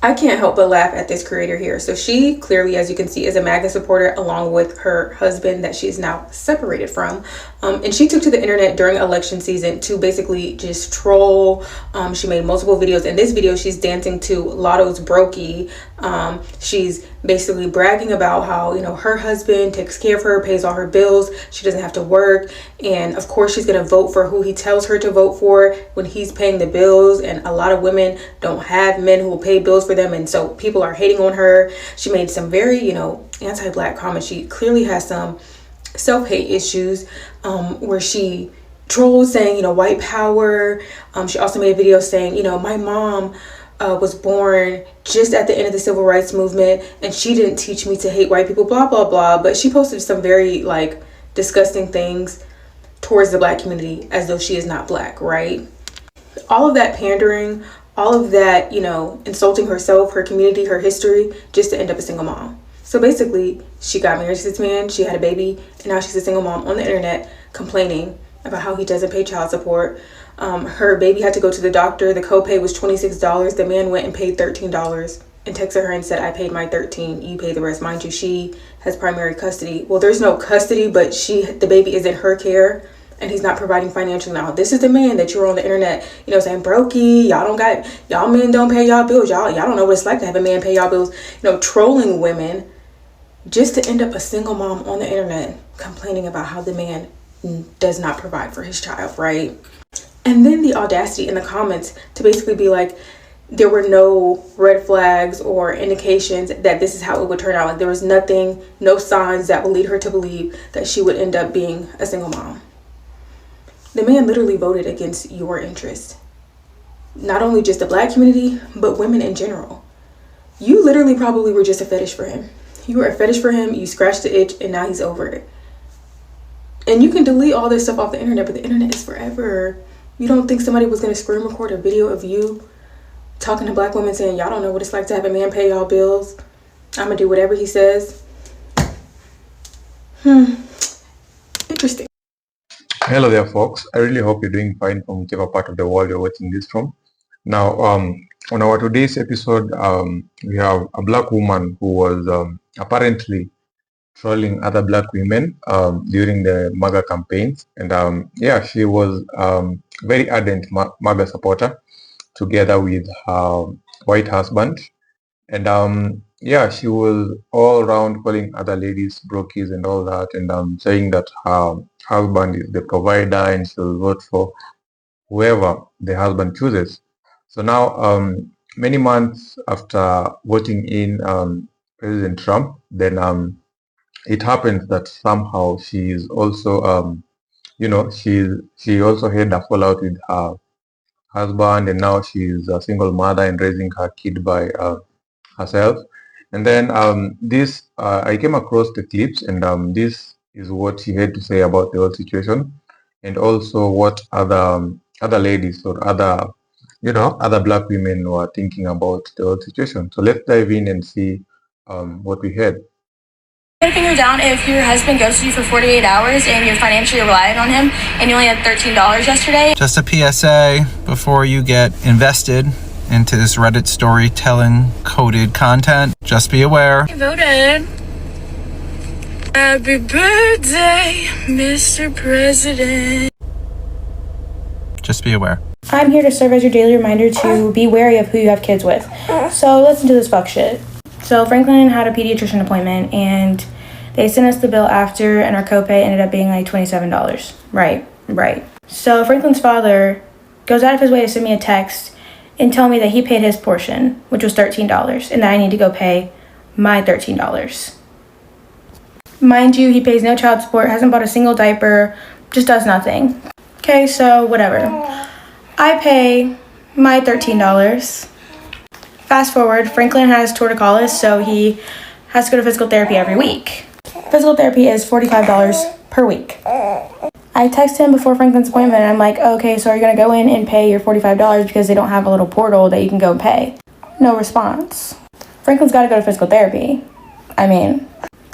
I can't help but laugh at this creator here. So she clearly, as you can see, is a MAGA supporter along with her husband that she is now separated from. And she took to the internet during election season to basically just troll. She made multiple videos. In this video, she's dancing to Lotto's Brokey. She's basically bragging about how, you know, her husband takes care of her, pays all her bills. She doesn't have to work. And of course, she's going to vote for who he tells her to vote for when he's paying the bills. And a lot of women don't have men who will pay bills for them, and so people are hating on her. She made some very, you know, anti-black comments. She clearly has some self-hate issues, where she trolls saying, you know, white power. She also made a video saying, you know, my mom was born just at the end of the civil rights movement and she didn't teach me to hate white people, blah blah blah. But she posted some very like disgusting things towards the black community as though she is not black, right? All of that pandering, all of that, you know, insulting herself, her community, her history, just to end up a single mom. So basically, she got married to this man, she had a baby, and now she's a single mom on the internet complaining about how he doesn't pay child support. Her baby had to go to the doctor. The copay was $26. The man went and paid $13 and texted her and said, I paid my $13, you pay the rest. Mind you, she has primary custody. Well, there's no custody, but the baby is in her care. And he's not providing financially now. This is the man that you're on the internet, you know, saying brokey, y'all men don't pay y'all bills. Y'all don't know what it's like to have a man pay y'all bills, you know, trolling women just to end up a single mom on the internet complaining about how the man does not provide for his child, right? And then the audacity in the comments to basically be like, there were no red flags or indications that this is how it would turn out. Like there was nothing, no signs that would lead her to believe that she would end up being a single mom. The man literally voted against your interests. Not only just the black community, but women in general. You literally probably were just a fetish for him. You were a fetish for him, you scratched the itch, and now he's over it. And you can delete all this stuff off the internet, but the internet is forever. You don't think somebody was going to screen record a video of you talking to black women saying, y'all don't know what it's like to have a man pay y'all bills. I'm going to do whatever he says. Interesting. Hello there, folks. I really hope you're doing fine from whichever part of the world you're watching this from. Now, on our today's episode, we have a black woman who was apparently trolling other black women during the MAGA campaigns. And yeah, she was very ardent MAGA supporter together with her white husband. And yeah, she was all around calling other ladies brokies and all that, and saying that her husband is the provider and she'll vote for whoever the husband chooses. So now, many months after voting in President Trump, then it happens that somehow she is also, you know, she also had a fallout with her husband, and now she's a single mother and raising her kid by herself. And then I came across the clips, and this is what she had to say about the whole situation, and also what other ladies or other black women were thinking about the whole situation. So let's dive in and see what we heard. Finger down if your husband goes to you for 48 hours and you're financially reliant on him and you only had $13 yesterday. Just a PSA before you get invested into this Reddit storytelling coded content. Just be aware. I voted. Happy birthday, Mr. President. Just be aware. I'm here to serve as your daily reminder to be wary of who you have kids with. So listen to this fuck shit. So Franklin had a pediatrician appointment and they sent us the bill after, and our copay ended up being like $27. Right. So Franklin's father goes out of his way to send me a text and tell me that he paid his portion, which was $13, and that I need to go pay my $13. Mind you, he pays no child support, hasn't bought a single diaper, just does nothing. Okay, so whatever. I pay my $13. Fast forward, Franklin has torticollis, so he has to go to physical therapy every week. Physical therapy is $45 per week. I text him before Franklin's appointment, and I'm like, okay, so are you going to go in and pay your $45 because they don't have a little portal that you can go and pay? No response. Franklin's got to go to physical therapy.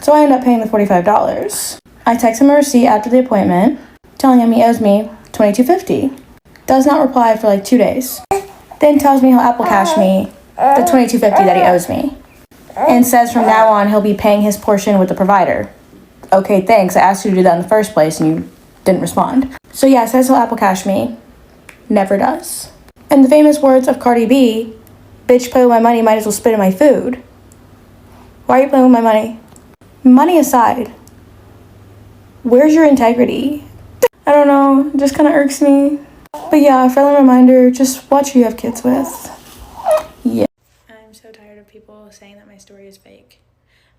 So I end up paying the $45. I text him a receipt after the appointment, telling him he owes me $22.50. Does not reply for like 2 days. Then tells me he'll Apple Cash me the $22.50 that he owes me, and says from now on he'll be paying his portion with the provider. Okay, thanks. I asked you to do that in the first place and you didn't respond. So yeah, says he'll Apple Cash me. Never does. And the famous words of Cardi B, bitch, play with my money, might as well spit in my food. Why are you playing with my money? Money aside, where's your integrity? I don't know, it just kind of irks me. But yeah, a friendly reminder, just watch who you have kids with. Yeah. I'm so tired of people saying that my story is fake.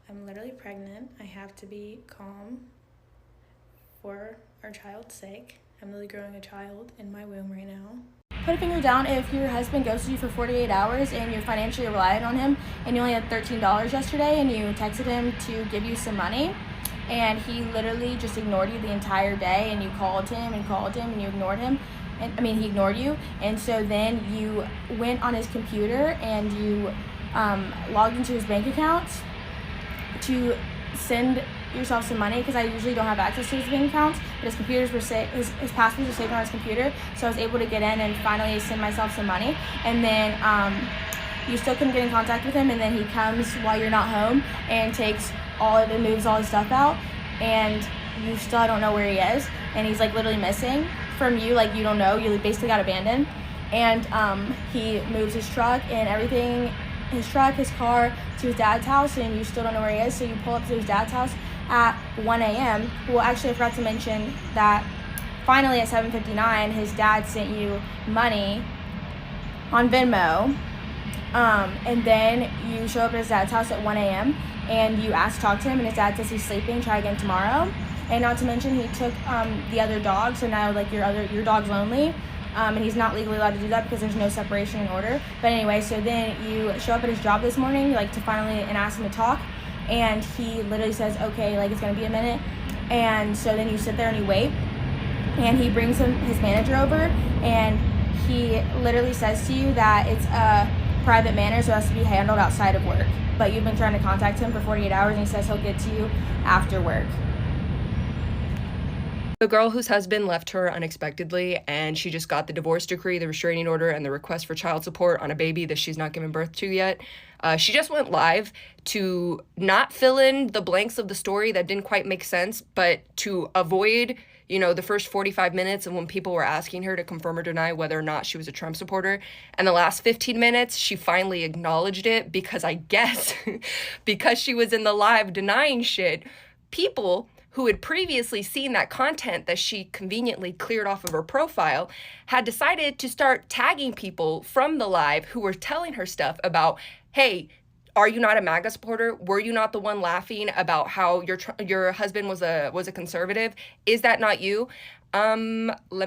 I'm literally pregnant. I have to be calm for our child's sake. I'm literally growing a child in my womb right now. Put a finger down if your husband ghosted you for 48 hours and you're financially reliant on him and you only had $13 yesterday and you texted him to give you some money and he literally just ignored you the entire day and you called him and you ignored him. He ignored you. And so then you went on his computer and you logged into his bank account to send yourself some money, because I usually don't have access to his bank accounts, but his computers were his passwords were saved on his computer, so I was able to get in and finally send myself some money. And then you still couldn't get in contact with him, and then he comes while you're not home and takes moves all his stuff out, and you still don't know where he is, and he's like literally missing from you, like you don't know, you basically got abandoned. And he moves his truck and everything, his car to his dad's house, and you still don't know where he is. So you pull up to his dad's house at 1 a.m. Well, actually, I forgot to mention that finally at 7:59, his dad sent you money on Venmo. And then you show up at his dad's house at 1 a.m. and you ask to talk to him, and his dad says he's sleeping, try again tomorrow. And not to mention, he took the other dog, so now like your dog's lonely. And he's not legally allowed to do that because there's no separation in order. But anyway, so then you show up at his job this morning, like to finally, and ask him to talk. And he literally says, okay, like it's gonna be a minute. And so then you sit there and you wait. And he brings his manager over, and he literally says to you that it's a private matter, so it has to be handled outside of work. But you've been trying to contact him for 48 hours, and he says he'll get to you after work. The girl whose husband left her unexpectedly, and she just got the divorce decree, the restraining order, and the request for child support on a baby that she's not given birth to yet. She just went live to not fill in the blanks of the story that didn't quite make sense, but to avoid, the first 45 minutes of when people were asking her to confirm or deny whether or not she was a Trump supporter. And the last 15 minutes, she finally acknowledged it because I guess because she was in the live denying shit, people who had previously seen that content that she conveniently cleared off of her profile had decided to start tagging people from the live who were telling her stuff about, hey, are you not a MAGA supporter? Were you not the one laughing about how your husband was a conservative? Is that not you? Let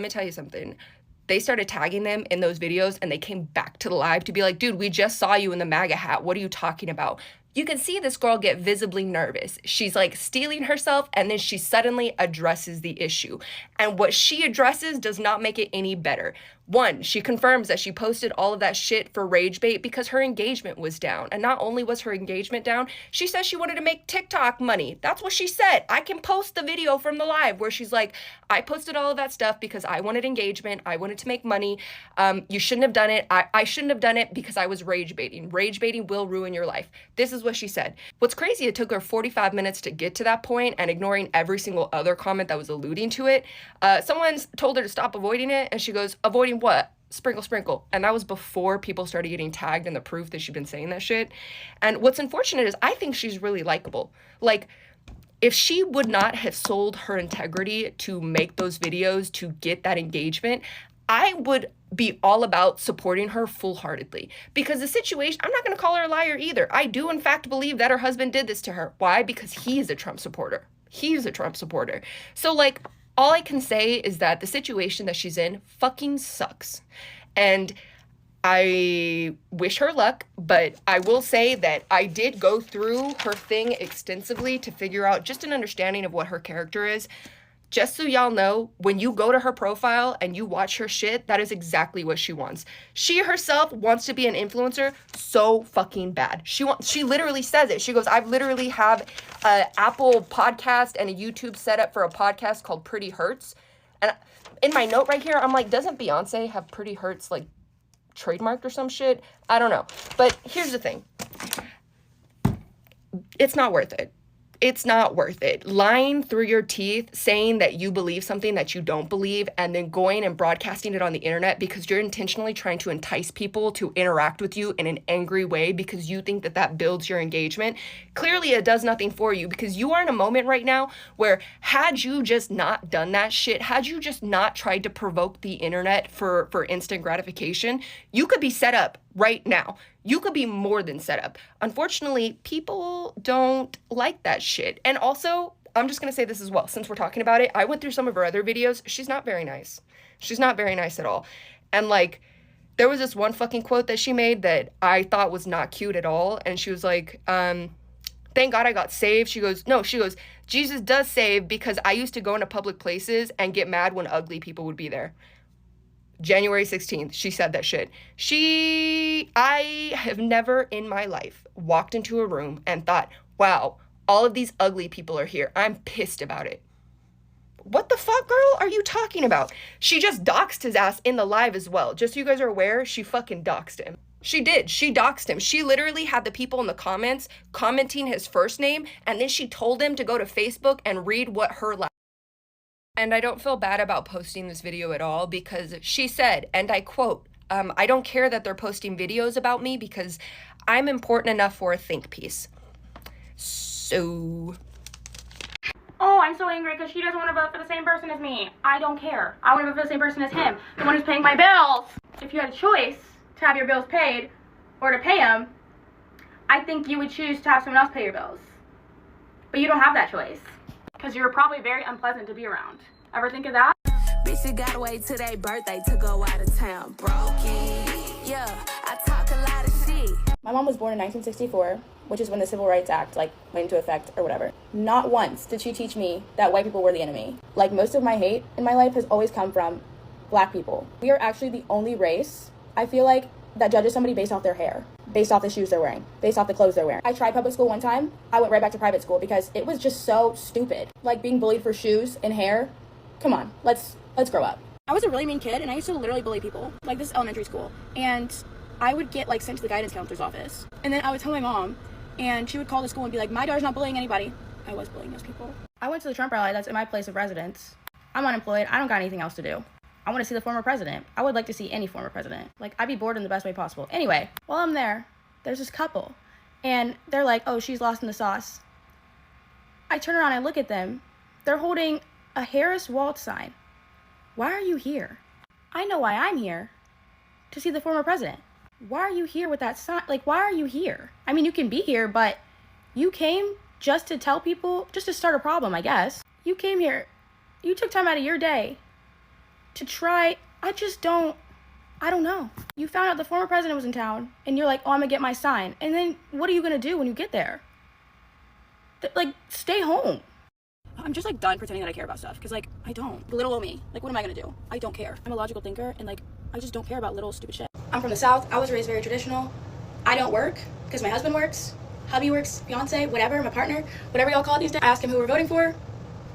me tell you something. They started tagging them in those videos, and they came back to the live to be like, dude, we just saw you in the MAGA hat. What are you talking about? You can see this girl get visibly nervous. She's like steeling herself, and then she suddenly addresses the issue. And what she addresses does not make it any better. One, she confirms that she posted all of that shit for rage bait because her engagement was down. And not only was her engagement down, she said she wanted to make TikTok money. That's what she said. I can post the video from the live where she's like, I posted all of that stuff because I wanted engagement. I wanted to make money. You shouldn't have done it. I shouldn't have done it because I was rage baiting. Rage baiting will ruin your life. This is what she said. What's crazy, it took her 45 minutes to get to that point, and ignoring every single other comment that was alluding to it. Someone told her to stop avoiding it, and she goes, avoiding what? Sprinkle, sprinkle. And that was before people started getting tagged and the proof that she'd been saying that shit. And what's unfortunate is I think she's really likable. Like, if she would not have sold her integrity to make those videos to get that engagement, I would be all about supporting her full-heartedly. Because the situation, I'm not going to call her a liar either. I do, in fact, believe that her husband did this to her. Why? Because he is a Trump supporter. He's a Trump supporter. So, like, all I can say is that the situation that she's in fucking sucks. And I wish her luck, but I will say that I did go through her thing extensively to figure out just an understanding of what her character is. Just so y'all know, when you go to her profile and you watch her shit, that is exactly what she wants. She herself wants to be an influencer so fucking bad. She literally says it. She goes, I literally have an Apple podcast and a YouTube setup for a podcast called Pretty Hurts. And in my note right here, I'm like, doesn't Beyonce have Pretty Hurts like trademarked or some shit. I don't know. But here's the thing. It's not worth it. It's not worth it. Lying through your teeth, saying that you believe something that you don't believe, and then going and broadcasting it on the internet because you're intentionally trying to entice people to interact with you in an angry way because you think that that builds your engagement. Clearly, it does nothing for you because you are in a moment right now where had you just not done that shit, had you just not tried to provoke the internet for instant gratification, you could be set up right now. You could be more than set up. Unfortunately, people don't like that shit. And also, I'm just going to say this as well, since we're talking about it. I went through some of her other videos. She's not very nice. She's not very nice at all. And like, there was this one fucking quote that she made that I thought was not cute at all. And she was like, thank God I got saved. She goes, Jesus does save because I used to go into public places and get mad when ugly people would be there. January 16th, she said that shit. I have never in my life walked into a room and thought, wow, all of these ugly people are here. I'm pissed about it. What the fuck, girl, are you talking about? She just doxed his ass in the live as well. Just so you guys are aware, she fucking doxed him. She did. She doxed him. She literally had the people in the comments commenting his first name, and then she told him to go to Facebook and read what her last. And I don't feel bad about posting this video at all because she said, and I quote, I don't care that they're posting videos about me because I'm important enough for a think piece. So... Oh, I'm so angry because she doesn't want to vote for the same person as me. I don't care. I want to vote for the same person as him, the one who's paying my bills. If you had a choice to have your bills paid or to pay them, I think you would choose to have someone else pay your bills. But you don't have that choice because you're probably very unpleasant to be around. Ever think of that? Bitch, you gotta wait till their birthday to go out of town. Broken. Yeah, I talk a lot of shit. My mom was born in 1964, which is when the Civil Rights Act went into effect or whatever. Not once did she teach me that white people were the enemy. Like, most of my hate in my life has always come from black people. We are actually the only race, I feel like, that judges somebody based off their hair, based off the shoes they're wearing, based off the clothes they're wearing. I tried public school one time. I went right back to private school because it was just so stupid. Like, being bullied for shoes and hair. Come on, let's grow up. I was a really mean kid, and I used to literally bully people. Like, this is elementary school. And I would get, sent to the guidance counselor's office. And then I would tell my mom, and she would call the school and be like, my daughter's not bullying anybody. I was bullying those people. I went to the Trump rally that's in my place of residence. I'm unemployed. I don't got anything else to do. I want to see the former president. I would like to see any former president. I'd be bored in the best way possible. Anyway, while I'm there, there's this couple. And they're like, oh, she's lost in the sauce. I turn around and look at them. They're holding a Harris Waltz sign. Why are you here? I know why I'm here. To see the former president. Why are you here with that sign? Why are you here? I mean, you can be here, but you came just to tell people, just to start a problem, I guess. You came here. You took time out of your day to try. I don't know. You found out the former president was in town, and you're like, oh, I'm gonna get my sign. And then what are you gonna do when you get there? Stay home. I'm just done pretending that I care about stuff, because I don't. Little old me, what am I gonna do? I don't care. I'm a logical thinker, and I just don't care about little stupid shit. I'm from the South. I was raised very traditional. I don't work because my husband works, hubby works, fiance, whatever, my partner, whatever y'all call it these days. I ask him who we're voting for.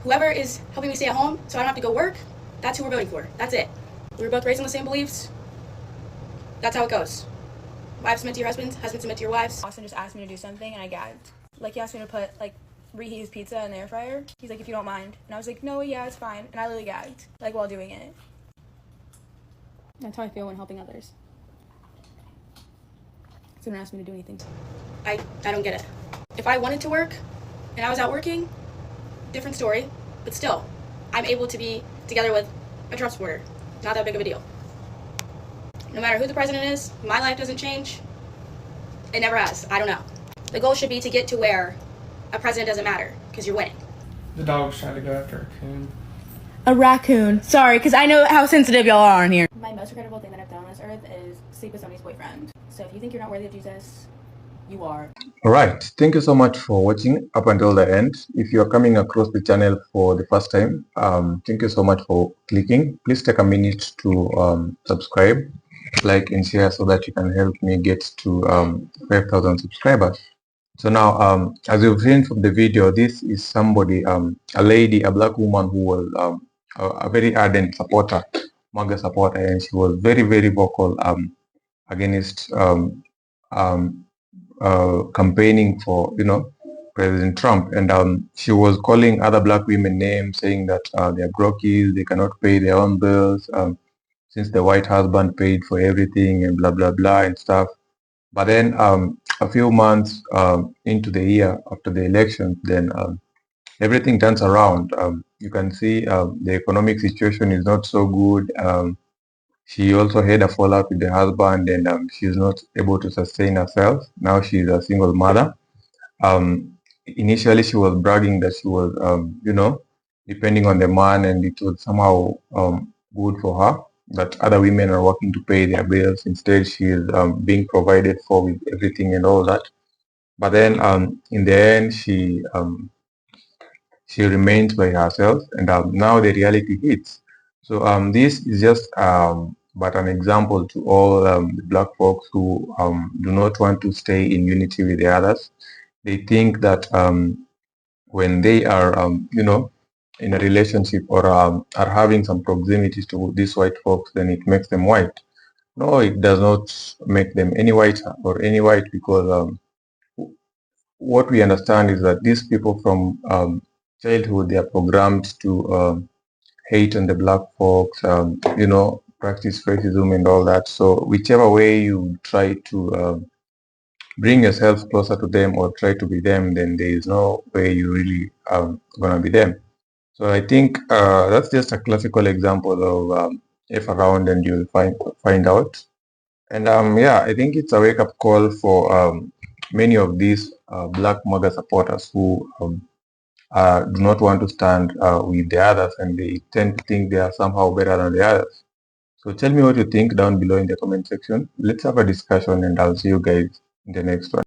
Whoever is helping me stay at home so I don't have to go work, that's who we're voting for. That's it. We were both raised on the same beliefs. That's how it goes. Wives submit to your husbands, husbands submit to your wives. Austin just asked me to do something and I gagged. He asked me to put reheat his pizza in the air fryer. He's like, if you don't mind. And I was like, no, yeah, it's fine. And I literally gagged, while doing it. That's how I feel when helping others. Someone asked me to do anything. I don't get it. If I wanted to work and I was out working, different story, but still, I'm able to be together with a Trump supporter. Not that big of a deal. No matter who the president is, my life doesn't change. It never has. I don't know. The goal should be to get to where a president doesn't matter, because you're winning. The dog's trying to go after a coon. A raccoon. Sorry, because I know how sensitive y'all are in here. My most regrettable thing that I've done on this earth is sleep with somebody's boyfriend. So if you think you're not worthy of Jesus, you are. Alright, thank you so much for watching up until the end. If you are coming across the channel for the first time, thank you so much for clicking. Please take a minute to subscribe, like and share so that you can help me get to 5,000 subscribers. So now, as you've seen from the video, this is somebody, a lady, a black woman who was a very ardent supporter, MAGA supporter, and she was very, very vocal against campaigning for, President Trump. And she was calling other black women names, saying that they're brokies, they cannot pay their own bills, since the white husband paid for everything and blah, blah, blah and stuff. But then a few months into the year after the election, then everything turns around. You can see the economic situation is not so good. She also had a fallout with the husband, and she's not able to sustain herself. Now she's a single mother. Initially, she was bragging that she was, depending on the man, and it was somehow good for her. That other women are working to pay their bills. Instead, she is being provided for with everything and all that. But then, in the end, she remains by herself, and now the reality hits. So this is just but an example to all the black folks who do not want to stay in unity with the others. They think that when they are, in a relationship or are having some proximity to these white folks, then it makes them white. No, it does not make them any whiter or any white, because what we understand is that these people from childhood, they are programmed to hate on the black folks, practice racism and all that. So whichever way you try to bring yourself closer to them or try to be them, then there is no way you really gonna be them. So I think that's just a classical example of F around and you'll find out. And yeah, I think it's a wake-up call for many of these black MAGA supporters who do not want to stand with the others, and they tend to think they are somehow better than the others. So tell me what you think down below in the comment section. Let's have a discussion, and I'll see you guys in the next one.